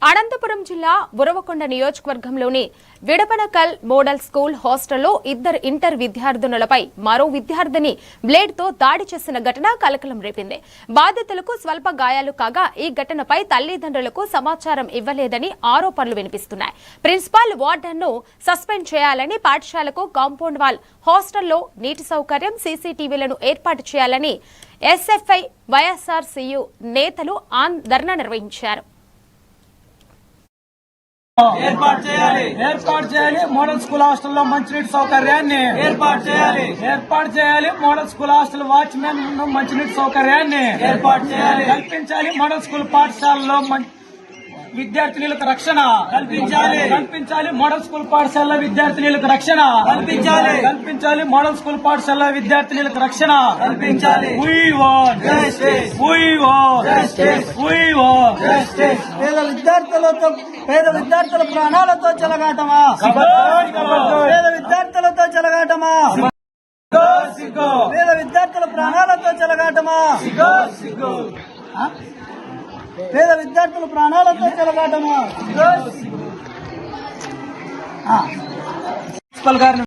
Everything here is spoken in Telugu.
అనంతపురం జిల్లా బురవకొండ నియోజకవర్గంలోని విడపనకల్ మోడల్ స్కూల్ హాస్టల్లో ఇద్దరు ఇంటర్ విద్యార్థినులపై మరో విద్యార్థిని బ్లేడ్తో దాడి చేసిన ఘటన కలకలం రేపింది. బాధితులకు స్వల్ప గాయాలు కాగా ఈ ఘటనపై తల్లిదండ్రులకు సమాచారం ఇవ్వలేదని ఆరోపణలు వినిపిస్తున్నాయి. ప్రిన్సిపాల్ వార్డెన్ను సస్పెండ్ చేయాలని, పాఠశాలకు కాంపౌండ్ వాల్, హాస్టల్లో నీటి సౌకర్యం, సీసీటీవీలను ఏర్పాటు చేయాలని ఎస్ఎఫ్ఐ వైఎస్ఆర్సీయూ నేతలు ధర్నా నిర్వహించారు. ఏర్పాటు చేయాలి మోడల్ స్కూల్ హాస్టల్లో మంచినీటి సౌకర్యాన్ని ఏర్పాటు చేయాలి మోడల్ స్కూల్ హాస్టల్ వాచ్మెన్ మంచినీటి సౌకర్యాన్ని ఏర్పాటు చేయాలి. కల్పించాలి మోడల్ స్కూల్ పాఠశాలలో విద్యార్థినులకు రక్షణ కల్పించాలి మోడల్ స్కూల్ పాఠశాల విద్యార్థినులకు రక్షణ కల్పించాలి మోడల్ స్కూల్ పాఠశాల విద్యార్థినులకు రక్షణ కల్పించాలి. పేద విద్యార్థుల ప్రాణాలతో చెలగాటమా, పేద విద్యార్థులతో చెలగాటమా, పేద విద్యార్థుల ప్రాణాలతో చెలగాటమా, పేద విద్యార్థుల ప్రాణాలతో చెలగాటమా. ప్రిన్సిపల్ గారిని